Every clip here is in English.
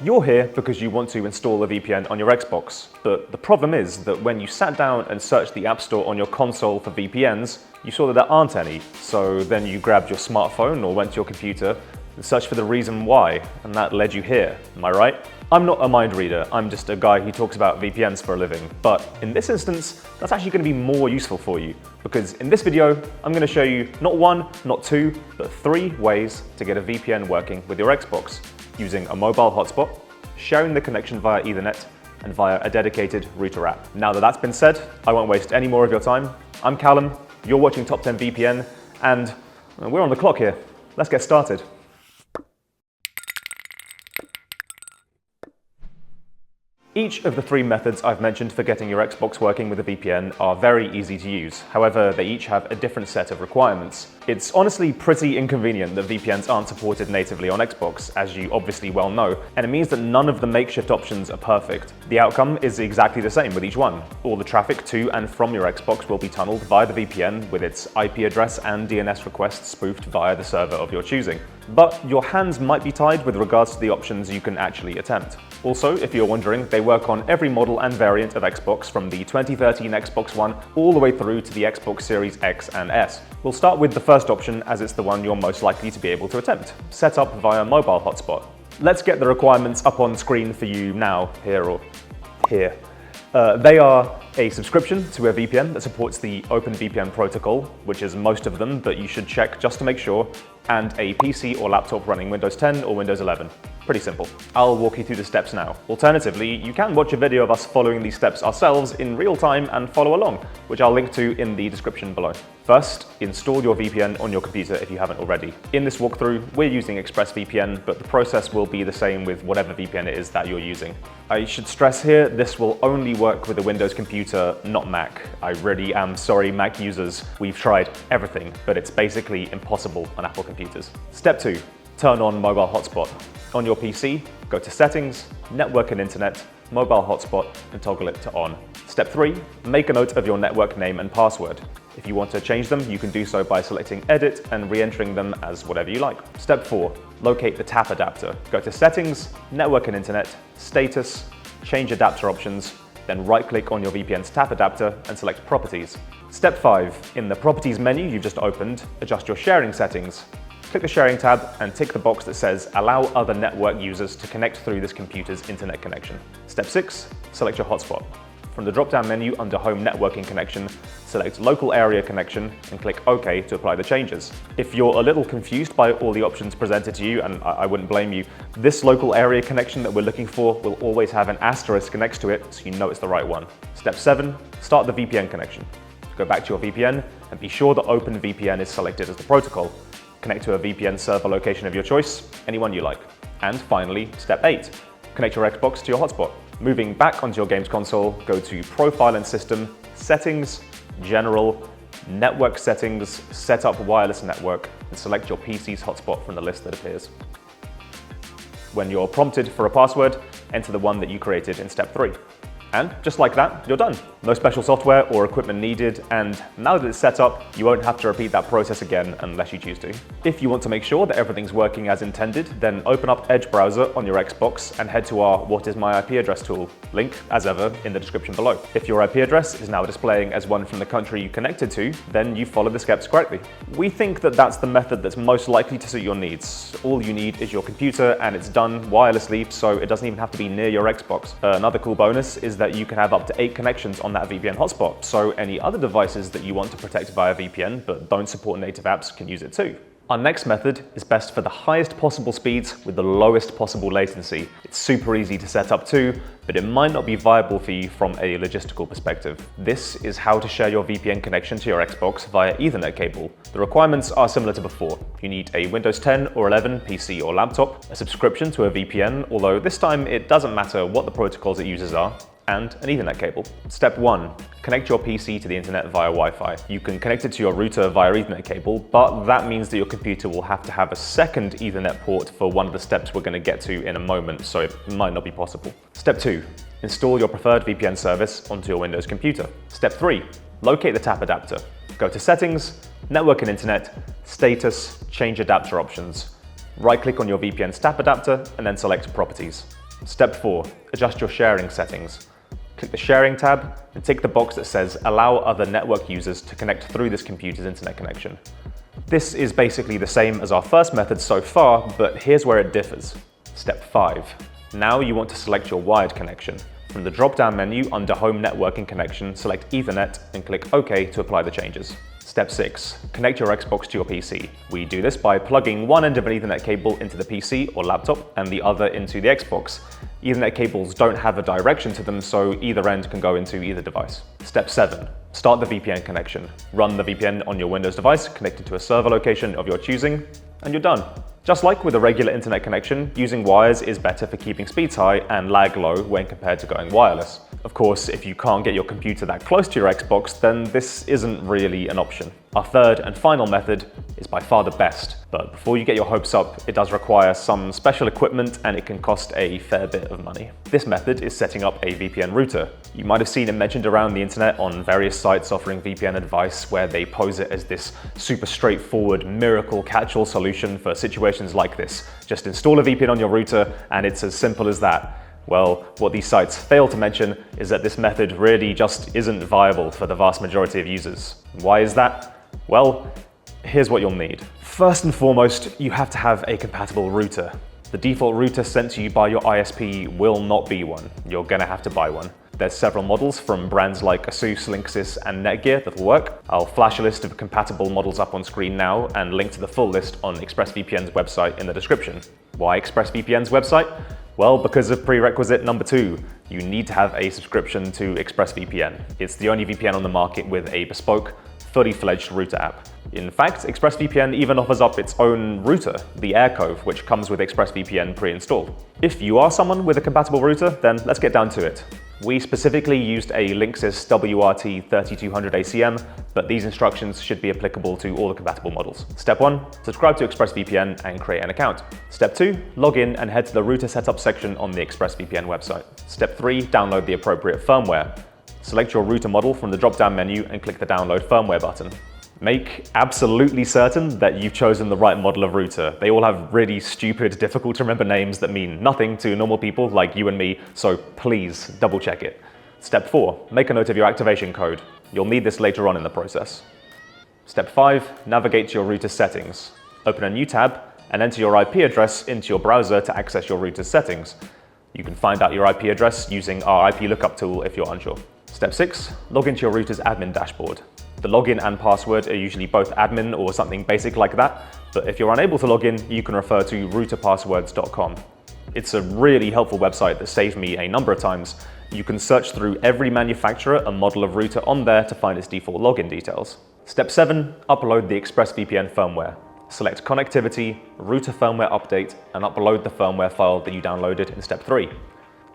You're here because you want to install a VPN on your Xbox, but the problem is that when you sat down and searched the App Store on your console for VPNs, you saw that there aren't any. So then you grabbed your smartphone or went to your computer and searched for the reason why, and that led you here. Am I right? I'm not a mind reader, I'm just a guy who talks about VPNs for a living. But in this instance, that's actually going to be more useful for you, because in this video, I'm going to show you not one, not two, but 3 ways to get a VPN working with your Xbox, using a mobile hotspot, sharing the connection via Ethernet, and via a dedicated router app. Now that that's been said, I won't waste any more of your time. I'm Callum, you're watching Top 10 VPN, and we're on the clock here. Let's get started. Each of the 3 methods I've mentioned for getting your Xbox working with a VPN are very easy to use. However, they each have a different set of requirements. It's honestly pretty inconvenient that VPNs aren't supported natively on Xbox, as you obviously well know, and it means that none of the makeshift options are perfect. The outcome is exactly the same with each one. All the traffic to and from your Xbox will be tunneled via the VPN with its IP address and DNS requests spoofed via the server of your choosing. But your hands might be tied with regards to the options you can actually attempt. Also, if you're wondering, they work on every model and variant of Xbox from the 2013 Xbox One all the way through to the Xbox Series X and S. We'll start with the first option as it's the one you're most likely to be able to attempt. Set up via mobile hotspot. Let's get the requirements up on screen for you now, here or here. They are a subscription to a VPN that supports the OpenVPN protocol, which is most of them, but you should check just to make sure, and a PC or laptop running Windows 10 or Windows 11. Pretty simple. I'll walk you through the steps now. Alternatively, you can watch a video of us following these steps ourselves in real time and follow along, which I'll link to in the description below. First, install your VPN on your computer if you haven't already. In this walkthrough, we're using ExpressVPN, but the process will be the same with whatever VPN it is that you're using. I should stress here, this will only work with a Windows computer, not Mac. I really am sorry, Mac users. We've tried everything, but it's basically impossible on Apple computers. Step 2, turn on mobile hotspot. On your PC, go to Settings, Network and Internet, Mobile Hotspot, and toggle it to on. Step 3, make a note of your network name and password. If you want to change them, you can do so by selecting Edit and re-entering them as whatever you like. Step 4, locate the tap adapter. Go to Settings, Network and Internet, Status, change adapter options, then right-click on your VPN's tap adapter and select Properties. Step 5, in the Properties menu you've just opened, adjust your sharing settings. Click the Sharing tab and tick the box that says Allow other network users to connect through this computer's internet connection. Step 6, select your hotspot. From the drop-down menu under Home Networking Connection, select Local Area Connection and click OK to apply the changes. If you're a little confused by all the options presented to you, and I wouldn't blame you, this local area connection that we're looking for will always have an asterisk next to it, so you know it's the right one. Step 7, start the VPN connection. Go back to your VPN and be sure that OpenVPN is selected as the protocol. Connect to a VPN server location of your choice, anyone you like. And finally, step 8, connect your Xbox to your hotspot. Moving back onto your games console, go to Profile and System, Settings, General, Network Settings, Set up Wireless Network, and select your PC's hotspot from the list that appears. When you're prompted for a password, enter the one that you created in step 3. And just like that, you're done. No special software or equipment needed, and now that it's set up, you won't have to repeat that process again unless you choose to. If you want to make sure that everything's working as intended, then open up Edge browser on your Xbox and head to our What is my IP address tool, link, as ever, in the description below. If your IP address is now displaying as one from the country you connected to, then you followed the steps correctly. We think that that's the method that's most likely to suit your needs. All you need is your computer, and it's done wirelessly, so it doesn't even have to be near your Xbox. Another cool bonus is that you can have up to 8 connections on that VPN hotspot, so any other devices that you want to protect via VPN but don't support native apps can use it too. Our next method is best for the highest possible speeds with the lowest possible latency. It's super easy to set up too, but it might not be viable for you from a logistical perspective. This is how to share your VPN connection to your Xbox via Ethernet cable. The requirements are similar to before. You need a Windows 10 or 11 PC or laptop, a subscription to a VPN, although this time it doesn't matter what the protocols it uses are, and an Ethernet cable. Step 1. Connect your PC to the internet via Wi-Fi. You can connect it to your router via Ethernet cable, but that means that your computer will have to have a second Ethernet port for one of the steps we're going to get to in a moment, so it might not be possible. Step 2. Install your preferred VPN service onto your Windows computer. Step 3. Locate the tap adapter. Go to Settings, Network and Internet, Status, Change Adapter Options. Right-click on your VPN's tap adapter and then select Properties. Step 4. Adjust your sharing settings. Click the Sharing tab and tick the box that says Allow other network users to connect through this computer's internet connection. This is basically the same as our first method so far, but here's where it differs. Step 5. Now you want to select your wired connection. From the drop-down menu under Home Networking Connection, select Ethernet and click OK to apply the changes. Step 6. Connect your Xbox to your PC. We do this by plugging one end of an Ethernet cable into the PC or laptop and the other into the Xbox. Ethernet cables don't have a direction to them, so either end can go into either device. Step 7. Start the VPN connection. Run the VPN on your Windows device connected to a server location of your choosing, and you're done. Just like with a regular internet connection, using wires is better for keeping speeds high and lag low when compared to going wireless. Of course, if you can't get your computer that close to your Xbox, then this isn't really an option. Our third and final method is by far the best, but before you get your hopes up, it does require some special equipment and it can cost a fair bit of money. This method is setting up a VPN router. You might have seen it mentioned around the internet on various sites offering VPN advice where they pose it as this super straightforward miracle catch-all solution for situations like this. Just install a VPN on your router and it's as simple as that. Well, what these sites fail to mention is that this method really just isn't viable for the vast majority of users. Why is that? Well, here's what you'll need. First and foremost, you have to have a compatible router. The default router sent to you by your ISP will not be one. You're gonna have to buy one. There's several models from brands like Asus, Linksys, and Netgear that'll work. I'll flash a list of compatible models up on screen now and link to the full list on ExpressVPN's website in the description. Why ExpressVPN's website? Well, because of prerequisite number 2, you need to have a subscription to ExpressVPN. It's the only VPN on the market with a bespoke, fully fledged router app. In fact, ExpressVPN even offers up its own router, the AirCove, which comes with ExpressVPN pre-installed. If you are someone with a compatible router, then let's get down to it. We specifically used a Linksys WRT3200 ACM, but these instructions should be applicable to all the compatible models. Step 1, subscribe to ExpressVPN and create an account. Step 2, log in and head to the router setup section on the ExpressVPN website. Step 3, download the appropriate firmware. Select your router model from the drop-down menu and click the download firmware button. Make absolutely certain that you've chosen the right model of router. They all have really stupid, difficult to remember names that mean nothing to normal people like you and me, so please double check it. Step 4, make a note of your activation code. You'll need this later on in the process. Step 5, navigate to your router settings. Open a new tab and enter your IP address into your browser to access your router's settings. You can find out your IP address using our IP lookup tool if you're unsure. Step 6, log into your router's admin dashboard. The login and password are usually both admin or something basic like that, but if you're unable to log in, you can refer to routerpasswords.com. It's a really helpful website that saved me a number of times. You can search through every manufacturer and model of router on there to find its default login details. Step 7, upload the ExpressVPN firmware. Select Connectivity, Router Firmware Update, and upload the firmware file that you downloaded in Step 3.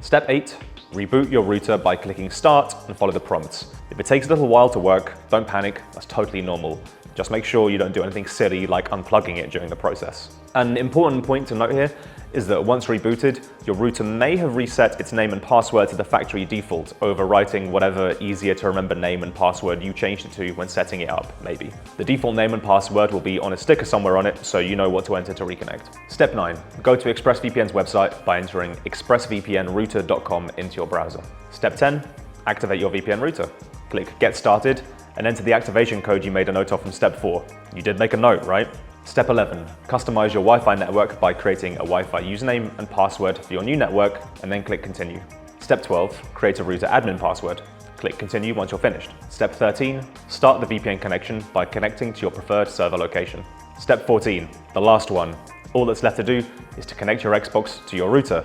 Step 8, reboot your router by clicking Start and follow the prompts. If it takes a little while to work, don't panic, that's totally normal. Just make sure you don't do anything silly like unplugging it during the process. An important point to note here is that once rebooted, your router may have reset its name and password to the factory default, overwriting whatever easier to remember name and password you changed it to when setting it up, maybe. The default name and password will be on a sticker somewhere on it, so you know what to enter to reconnect. Step 9, go to ExpressVPN's website by entering expressvpnrouter.com into your browser. Step 10, activate your VPN router. Click Get Started and enter the activation code you made a note of from Step 4. You did make a note, right? Step 11, customize your Wi-Fi network by creating a Wi-Fi username and password for your new network, and then click Continue. Step 12, create a router admin password. Click Continue once you're finished. Step 13, start the VPN connection by connecting to your preferred server location. Step 14, the last one. All that's left to do is to connect your Xbox to your router.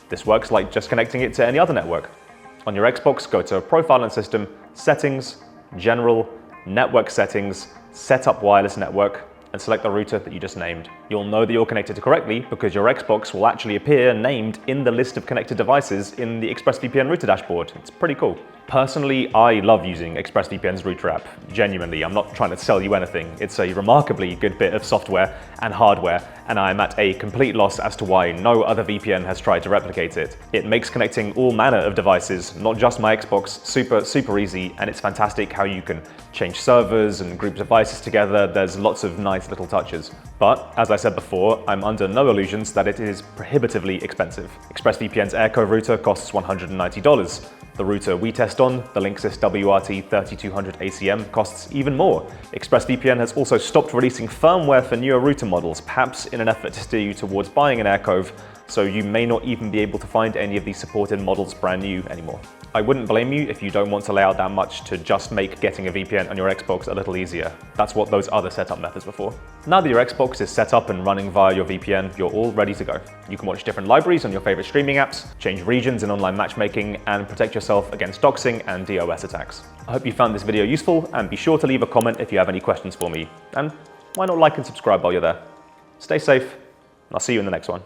This works like just connecting it to any other network. On your Xbox, go to Profile and System, Settings, General, Network Settings, Set up Wireless Network, and select the router that you just named. You'll know that you're connected correctly because your Xbox will actually appear named in the list of connected devices in the ExpressVPN router dashboard. It's pretty cool. Personally, I love using ExpressVPN's router app. Genuinely, I'm not trying to sell you anything. It's a remarkably good bit of software and hardware, and I'm at a complete loss as to why no other VPN has tried to replicate it. It makes connecting all manner of devices, not just my Xbox, super easy, and it's fantastic how you can change servers and group devices together. There's lots of nice little touches. But as I said before, I'm under no illusions that it is prohibitively expensive. ExpressVPN's Airco router costs $190. The router we test on, the Linksys WRT3200 ACM, costs even more. ExpressVPN has also stopped releasing firmware for newer router models, perhaps in an effort to steer you towards buying an Airco, so you may not even be able to find any of these supported models brand new anymore. I wouldn't blame you if you don't want to lay out that much to just make getting a VPN on your Xbox a little easier. That's what those other setup methods were for. Now that your Xbox is set up and running via your VPN, you're all ready to go. You can watch different libraries on your favorite streaming apps, change regions in online matchmaking, and protect yourself against doxing and DOS attacks. I hope you found this video useful, and be sure to leave a comment if you have any questions for me. And why not like and subscribe while you're there? Stay safe, and I'll see you in the next one.